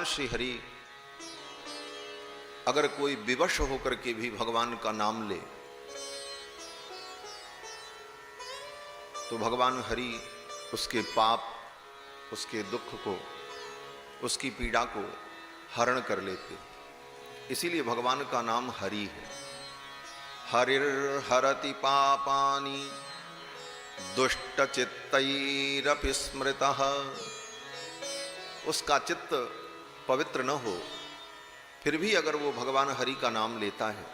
श्री हरि अगर कोई विवश होकर के भी भगवान का नाम ले तो भगवान हरि उसके पाप, उसके दुख को, उसकी पीड़ा को हरण कर लेते। इसीलिए भगवान का नाम हरि है। हरिर हरति पापानि दुष्ट चित्तैरपि स्मृतः। उसका चित्त पवित्र न हो फिर भी अगर वो भगवान हरि का नाम लेता है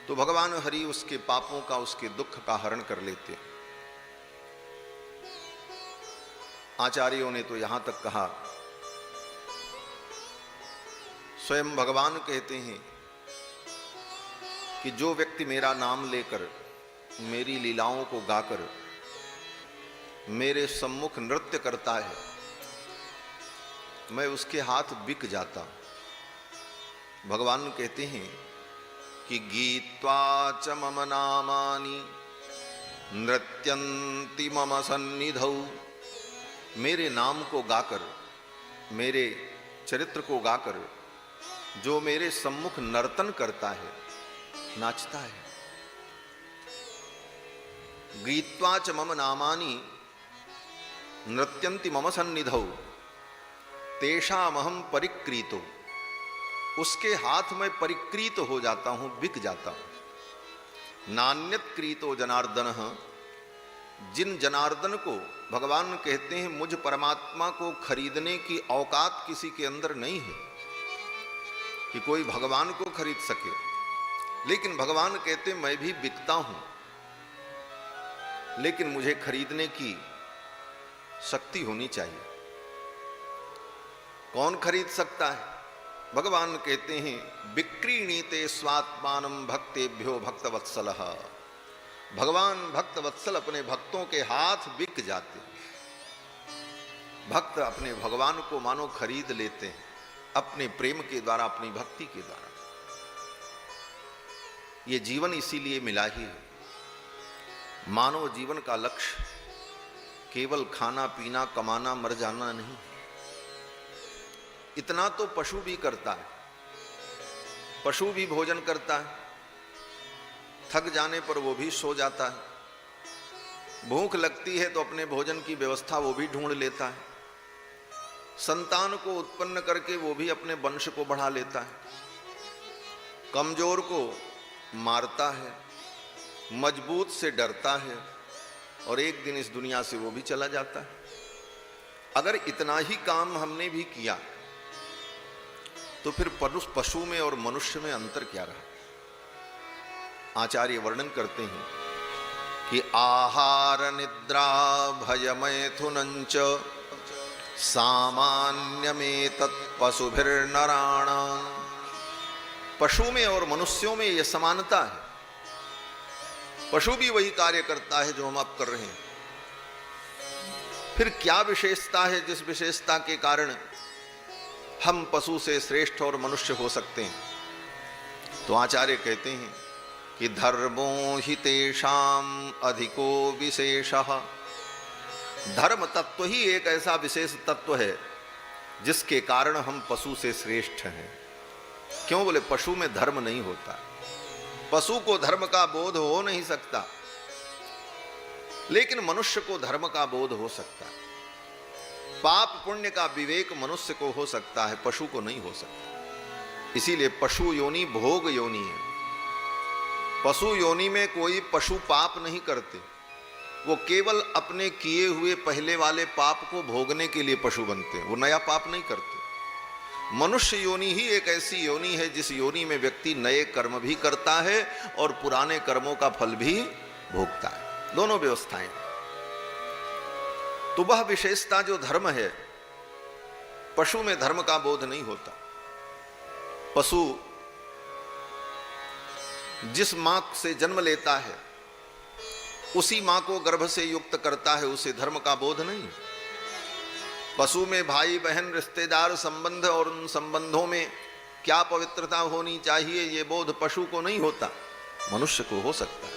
तो भगवान हरि उसके पापों का, उसके दुख का हरण कर लेते। आचार्यों ने तो यहां तक कहा, स्वयं भगवान कहते हैं कि जो व्यक्ति मेरा नाम लेकर, मेरी लीलाओं को गाकर मेरे सम्मुख नृत्य करता है, मैं उसके हाथ बिक जाता। भगवान कहते हैं कि गीत्वा च मम नामानि नृत्यन्ति मम सन्निधौ। मेरे नाम को गाकर, मेरे चरित्र को गाकर जो मेरे सम्मुख नर्तन करता है, नाचता है। गीत्वा च मम नामानि नृत्यन्ति मम सन्निधौ तेषामहं परिक्रीतो। उसके हाथ में परिक्रीत हो जाता हूं, बिक जाता हूं। नान्यत क्रीतो जनार्दन। जिन जनार्दन को भगवान कहते हैं मुझ परमात्मा को खरीदने की औकात किसी के अंदर नहीं है कि कोई भगवान को खरीद सके, लेकिन भगवान कहते मैं भी बिकता हूं, लेकिन मुझे खरीदने की शक्ति होनी चाहिए। कौन खरीद सकता है? भगवान कहते हैं विक्रीणीते स्वात्मानं भक्तेभ्यो भक्तवत्सलः। भगवान भक्तवत्सल अपने भक्तों के हाथ बिक जाते हैं। भक्त अपने भगवान को मानो खरीद लेते हैं अपने प्रेम के द्वारा, अपनी भक्ति के द्वारा। ये जीवन इसीलिए मिला ही है। मानव जीवन का लक्ष्य केवल खाना पीना, कमाना, मर जाना नहीं। इतना तो पशु भी करता है। पशु भी भोजन करता है, थक जाने पर वो भी सो जाता है। भूख लगती है तो अपने भोजन की व्यवस्था वो भी ढूंढ लेता है। संतान को उत्पन्न करके वो भी अपने वंश को बढ़ा लेता है। कमजोर को मारता है, मजबूत से डरता है, और एक दिन इस दुनिया से वो भी चला जाता है। अगर इतना ही काम हमने भी किया तो फिर पशु में और मनुष्य में अंतर क्या रहा? आचार्य वर्णन करते हैं कि आहार निद्रा भय मैथुनंच सामान्यमेतत् पशुभिर्नराणाम्। पशु में और मनुष्यों में यह समानता है। पशु भी वही कार्य करता है जो हम अब कर रहे हैं। फिर क्या विशेषता है जिस विशेषता के कारण हम पशु से श्रेष्ठ और मनुष्य हो सकते हैं? तो आचार्य कहते हैं कि धर्मो हि तेषाम अधिको विशेषः। धर्म तत्व ही एक ऐसा विशेष तत्व है जिसके कारण हम पशु से श्रेष्ठ हैं। क्यों? बोले पशु में धर्म नहीं होता। पशु को धर्म का बोध हो नहीं सकता, लेकिन मनुष्य को धर्म का बोध हो सकता है। पाप पुण्य का विवेक मनुष्य को हो सकता है, पशु को नहीं हो सकता। इसीलिए पशु योनि भोग योनि है। पशु योनि में कोई पशु पाप नहीं करते, वो केवल अपने किए हुए पहले वाले पाप को भोगने के लिए पशु बनते हैं, वो नया पाप नहीं करते। मनुष्य योनि ही एक ऐसी योनि है जिस योनि में व्यक्ति नए कर्म भी करता है और पुराने कर्मों का फल भी भोगता है। दोनों व्यवस्थाएं। तो वह विशेषता जो धर्म है, पशु में धर्म का बोध नहीं होता। पशु जिस मां से जन्म लेता है उसी मां को गर्भ से युक्त करता है, उसे धर्म का बोध नहीं। पशु में भाई बहन रिश्तेदार संबंध और उन संबंधों में क्या पवित्रता होनी चाहिए ये बोध पशु को नहीं होता, मनुष्य को हो सकता है।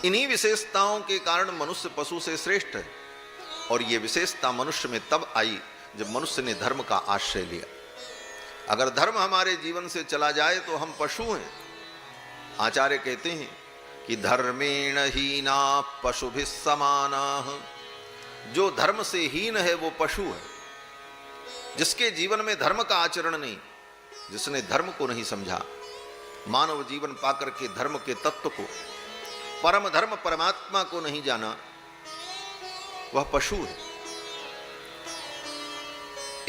इन्हीं विशेषताओं के कारण मनुष्य पशु से श्रेष्ठ है। और ये विशेषता मनुष्य में तब आई जब मनुष्य ने धर्म का आश्रय लिया। अगर धर्म हमारे जीवन से चला जाए तो हम पशु हैं। आचार्य कहते हैं कि धर्मेण हीना पशुभिः समानाः। जो धर्म से हीन है वो पशु है। जिसके जीवन में धर्म का आचरण नहीं, जिसने धर्म को नहीं समझा, मानव जीवन पाकर के धर्म के तत्व को, परम धर्म परमात्मा को नहीं जाना, वह पशु है।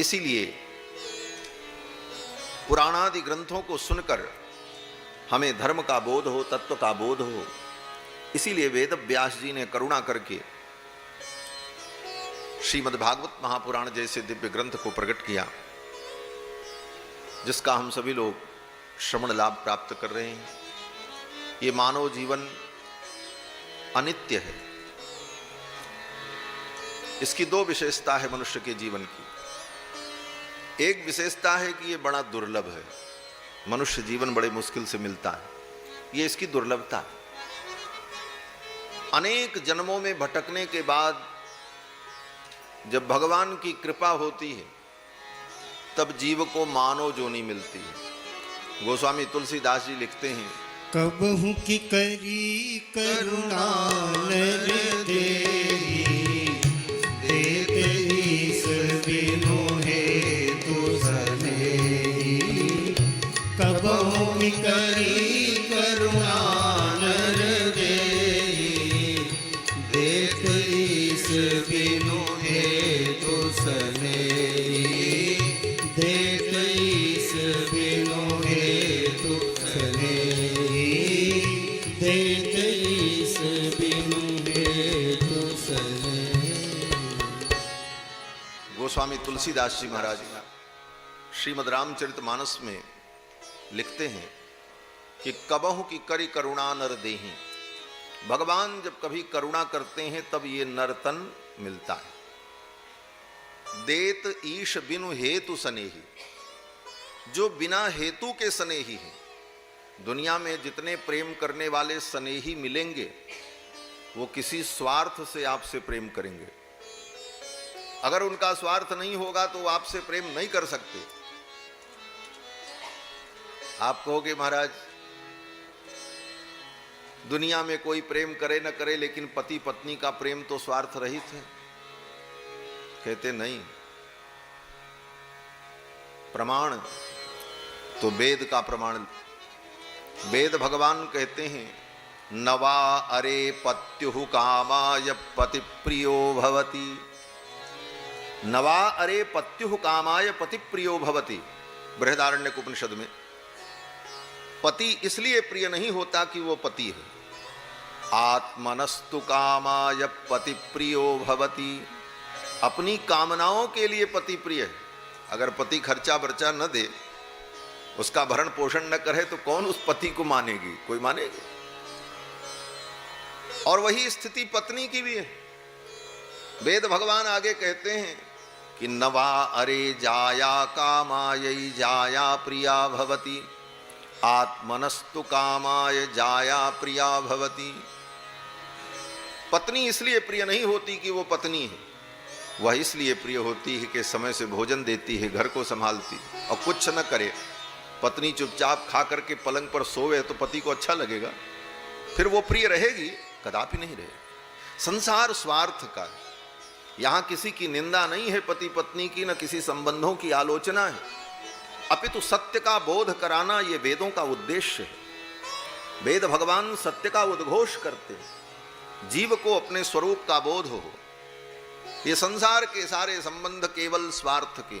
इसीलिए पुराणादि ग्रंथों को सुनकर हमें धर्म का बोध हो, तत्व का बोध हो। इसीलिए वेद व्यास जी ने करुणा करके श्रीमद् भागवत महापुराण जैसे दिव्य ग्रंथ को प्रकट किया, जिसका हम सभी लोग श्रवण लाभ प्राप्त कर रहे हैं। ये मानव जीवन अनित्य है। इसकी दो विशेषता है मनुष्य के जीवन की। एक विशेषता है कि ये बड़ा दुर्लभ है। मनुष्य जीवन बड़े मुश्किल से मिलता है, ये इसकी दुर्लभता है। अनेक जन्मों में भटकने के बाद जब भगवान की कृपा होती है तब जीव को मानव जोनी मिलती है। गोस्वामी तुलसीदास जी लिखते हैं, कबहु की करी करुणा नर देहि, देते ईश बिनु हेतु सनेहि। कबहु की करी करुणा नर देहि, देते ईश बिनु हेतु सनेहि। देते ईश बिनु हेतु सनेहि। देते ईश बिनु हेतु सनेहि। गोस्वामी तुलसीदास जी महाराज श्रीमद् रामचरितमानस में लिखते हैं कि कबहु की करी करुणा नर देहि। भगवान जब कभी करुणा करते हैं तब ये नरतन मिलता है। देत ईश बिनु हेतु सनेही, जो बिना हेतु के सनेही है। दुनिया में जितने प्रेम करने वाले सनेही मिलेंगे वो किसी स्वार्थ से आपसे प्रेम करेंगे। अगर उनका स्वार्थ नहीं होगा तो वो आपसे प्रेम नहीं कर सकते। आप कहोगे महाराज दुनिया में कोई प्रेम करे न करे लेकिन पति पत्नी का प्रेम तो स्वार्थ रहित है। कहते नहीं, प्रमाण तो वेद का प्रमाण। वेद भगवान कहते हैं, नवा अरे पत्युः कामाय पति प्रियो भवति। नवा अरे पत्युः कामाय पति प्रियो भवति। बृहदारण्यक उपनिषद में पति इसलिए प्रिय नहीं होता कि वो पति है। आत्मनस्तु कामाय पति प्रियो भवति। अपनी कामनाओं के लिए पति प्रिय है। अगर पति खर्चा बर्चा न दे, उसका भरण पोषण न करे तो कौन उस पति को मानेगी? कोई मानेगी? और वही स्थिति पत्नी की भी है। वेद भगवान आगे कहते हैं कि नवा अरे जाया कामायै जाया प्रिया भवति। आत्मनस्तु कामाय जाया प्रिया भवति। पत्नी इसलिए प्रिय नहीं होती कि वो पत्नी है, वह इसलिए प्रिय होती है कि समय से भोजन देती है, घर को संभालती, और कुछ न करे। पत्नी चुपचाप खा करके पलंग पर सोवे तो पति को अच्छा लगेगा? फिर वो प्रिय रहेगी? कदापि नहीं रहेगी। संसार स्वार्थ का है। यहाँ किसी की निंदा नहीं है पति पत्नी की, न किसी संबंधों की आलोचना है, अपितु सत्य का बोध कराना ये वेदों का उद्देश्य है। वेद भगवान सत्य का उद्घोष करते हैं, जीव को अपने स्वरूप का बोध हो। ये संसार के सारे संबंध केवल स्वार्थ के,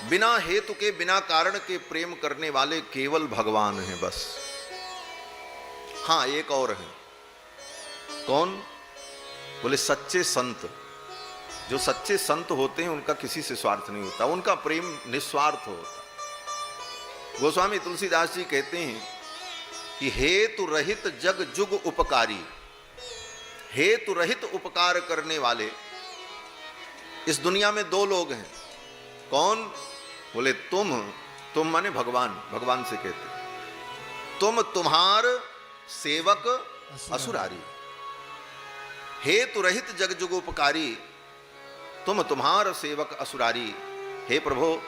बिना हेतु के, बिना कारण के प्रेम करने वाले केवल भगवान हैं बस। हाँ, एक और है। कौन? बोले सच्चे संत। जो सच्चे संत होते हैं उनका किसी से स्वार्थ नहीं होता, उनका प्रेम निस्वार्थ होता। गोस्वामी तुलसीदास जी कहते हैं कि हेतु रहित जग जुग उपकारी। हेतु रहित उपकार करने वाले इस दुनिया में दो लोग हैं। कौन? बोले तुम माने भगवान। भगवान से कहते तुम तुम्हार सेवक असुरारी। हेतु रहित जग जुग उपकारी। तुम तुम्हार सेवक असुरारी। हे प्रभु,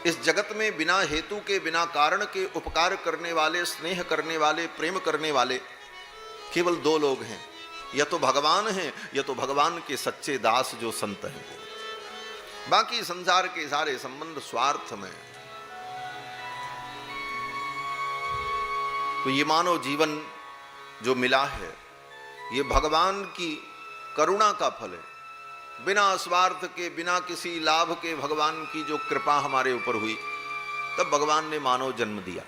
इस जगत में बिना हेतु के, बिना कारण के उपकार करने वाले, स्नेह करने वाले, प्रेम करने वाले केवल दो लोग हैं, या तो भगवान हैं या तो भगवान के सच्चे दास जो संत हैं। बाकी संसार के सारे संबंध स्वार्थ में। तो ये मानव जीवन जो मिला है, ये भगवान की करुणा का फल है। बिना स्वार्थ के, बिना किसी लाभ के भगवान की जो कृपा हमारे ऊपर हुई, तब भगवान ने मानव जन्म दिया।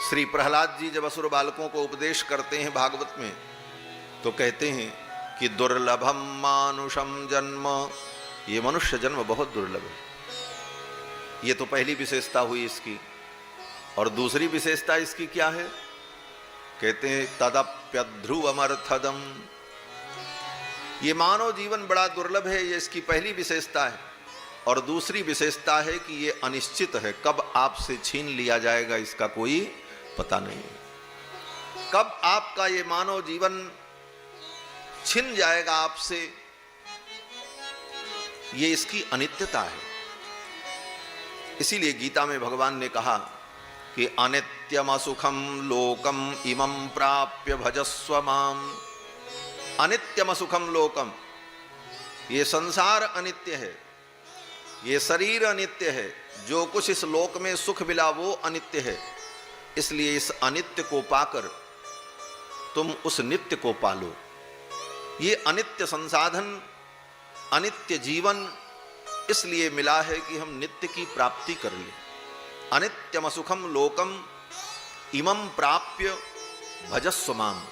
श्री प्रहलाद जी जब असुर बालकों को उपदेश करते हैं भागवत में, तो कहते हैं कि दुर्लभम मानुषम जन्म, ये मनुष्य जन्म बहुत दुर्लभ है। ये तो पहली विशेषता हुई इसकी। और दूसरी विशेषता इसकी क्या है? कहते हैं तदप्यध्रुवमर्थदम, ये मानव जीवन बड़ा दुर्लभ है, ये इसकी पहली विशेषता है। और दूसरी विशेषता है कि ये अनिश्चित है, कब आपसे छीन लिया जाएगा इसका कोई पता नहीं। कब आपका ये मानव जीवन छिन जाएगा आपसे, ये इसकी अनित्यता है। इसीलिए गीता में भगवान ने कहा कि अनित्यम असुखम लोकम इमं प्राप्य भजस्व माम। अनित्यम सुखम लोकम, ये संसार अनित्य है, ये शरीर अनित्य है, जो कुछ इस लोक में सुख मिला वो अनित्य है। इसलिए इस अनित्य को पाकर तुम उस नित्य को पालो। ये अनित्य संसाधन, अनित्य जीवन इसलिए मिला है कि हम नित्य की प्राप्ति कर लें। अनित्यम सुखम लोकम इमं प्राप्य भजस्व माम।